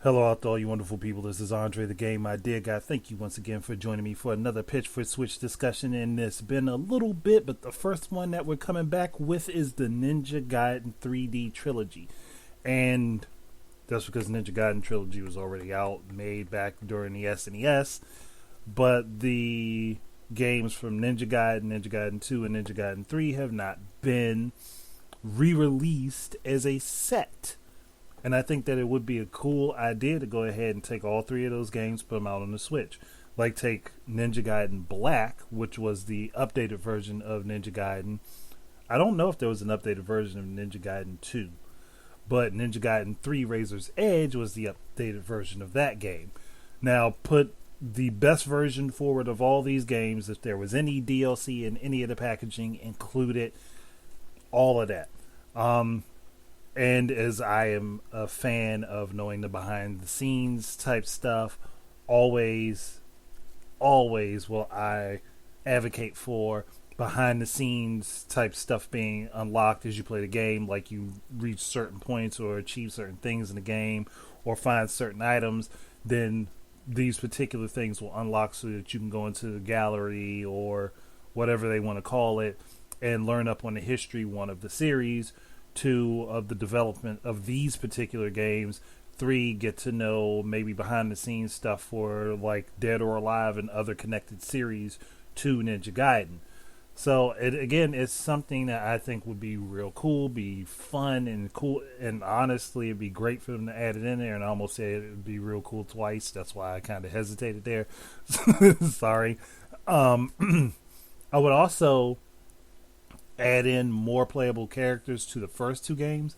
Hello out to all you wonderful people. This is Andre the Game, my dear guy. Thank you once again for joining me for another Pitch for Switch discussion. And it's been a little bit, but the first one that we're coming back with is the Ninja Gaiden 3D Trilogy. And that's because Ninja Gaiden Trilogy was already out, made back during the SNES. But the games from Ninja Gaiden, Ninja Gaiden 2, and Ninja Gaiden 3 have not been re-released as a set. And I think that it would be a cool idea to go ahead and take all three of those games, put them out on the Switch. Like take Ninja Gaiden Black, which was the updated version of Ninja Gaiden. I don't know if there was an updated version of Ninja Gaiden 2, but Ninja Gaiden 3 Razor's Edge was the updated version of that game. Now put the best version forward of all these games. If there was any DLC in any of the packaging, include it. All of that. And as I am a fan of knowing the behind the scenes type stuff, always will I advocate for behind the scenes type stuff being unlocked as you play the game, like you reach certain points or achieve certain things in the game or find certain items, then these particular things will unlock so that you can go into the gallery or whatever they want to call it and learn up on the history, one, of the series, two, of the development of these particular games, three, get to know maybe behind the scenes stuff for like Dead or Alive and other connected series to Ninja Gaiden. So it's something that I think would be real cool, be fun and cool, and honestly it'd be great for them to add it in there. And I almost said it would be real cool twice. That's why I kind of hesitated there. Sorry. I would also add in more playable characters to the first two games,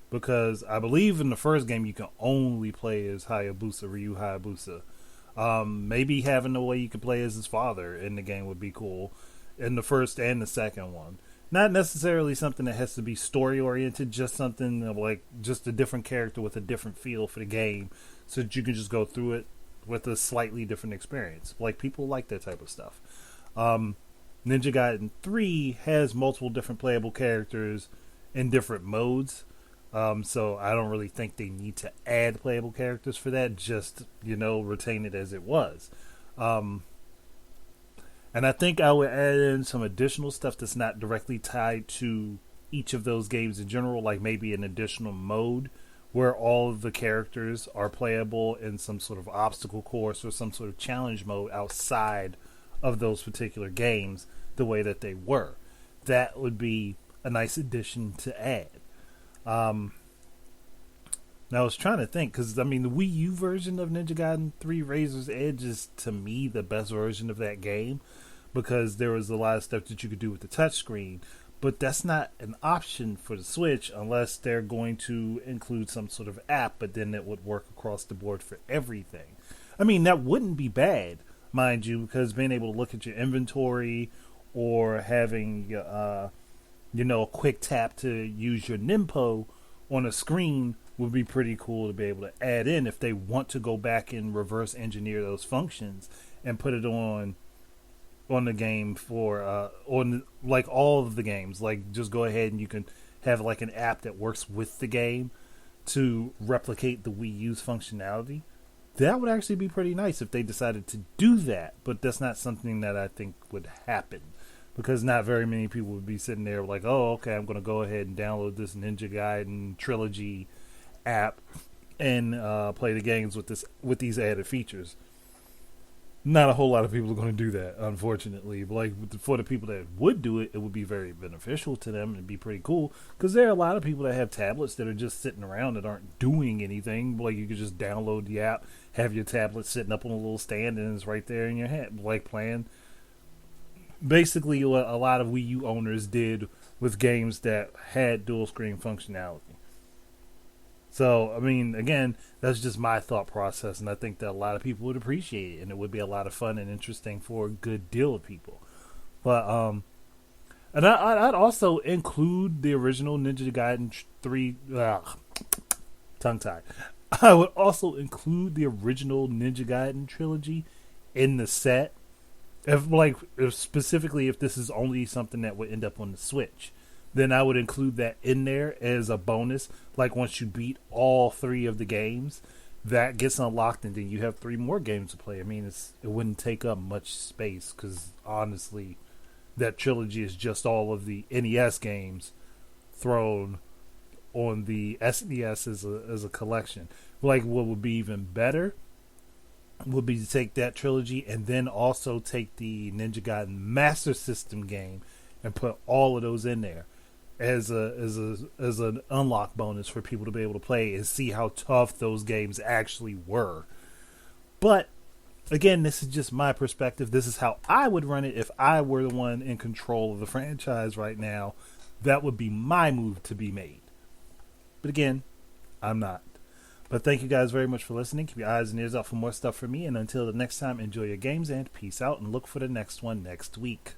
because I believe in the first game you can only play as Hayabusa, Ryu Hayabusa. Maybe having the way you can play as his father in the game would be cool in the first and the second one. Not necessarily something that has to be story oriented, just something like just a different character with a different feel for the game, so that you can just go through it with a slightly different experience. Like, people like that type of stuff. Ninja Gaiden 3 has multiple different playable characters in different modes. So I don't really think they need to add playable characters for that. Just, retain it as it was. And I think I would add in some additional stuff that's not directly tied to each of those games in general, like maybe an additional mode where all of the characters are playable in some sort of obstacle course or some sort of challenge mode outside of those particular games the way that they were. That would be a nice addition to add. Now I was trying to think, because the Wii U version of Ninja Gaiden 3 Razor's Edge is, to me, the best version of that game, because there was a lot of stuff that you could do with the touchscreen, but that's not an option for the Switch unless they're going to include some sort of app, but then it would work across the board for everything. That wouldn't be bad, mind you, because being able to look at your inventory or having a quick tap to use your Nimpo on a screen would be pretty cool to be able to add in if they want to go back and reverse engineer those functions and put it on the game for on like all of the games. Like, just go ahead and you can have like an app that works with the game to replicate the Wii U's functionality. That would actually be pretty nice if they decided to do that, but that's not something that I think would happen, because not very many people would be sitting there like, oh, okay, I'm going to go ahead and download this Ninja Gaiden Trilogy app and play the games with these added features. Not a whole lot of people are going to do that, unfortunately. But like, for the people that would do it, it would be very beneficial to them and it'd be pretty cool, because there are a lot of people that have tablets that are just sitting around that aren't doing anything. Like, you could just download the app, have your tablet sitting up on a little stand, and it's right there in your hand, like playing. Basically, what a lot of Wii U owners did with games that had dual screen functionality. So, again, that's just my thought process, and I think that a lot of people would appreciate it, and it would be a lot of fun and interesting for a good deal of people. But, and I'd also include the original Ninja Gaiden 3, tongue tied. I would also include the original Ninja Gaiden trilogy in the set, if specifically if this is only something that would end up on the Switch. Then I would include that in there as a bonus. Like, once you beat all three of the games, that gets unlocked, and then you have 3 more games to play. I mean, it wouldn't take up much space because honestly, that trilogy is just all of the NES games thrown on the SNES as a collection. Like, what would be even better would be to take that trilogy and then also take the Ninja Gaiden Master System game and put all of those in there as an unlock bonus for people to be able to play and see how tough those games actually were. But again, this is just my perspective. This is how I would run it if I were the one in control of the franchise right now. That would be my move to be made. But again, I'm not. But thank you guys very much for listening. Keep your eyes and ears out for more stuff from me. And until the next time, enjoy your games and peace out. And look for the next one next week.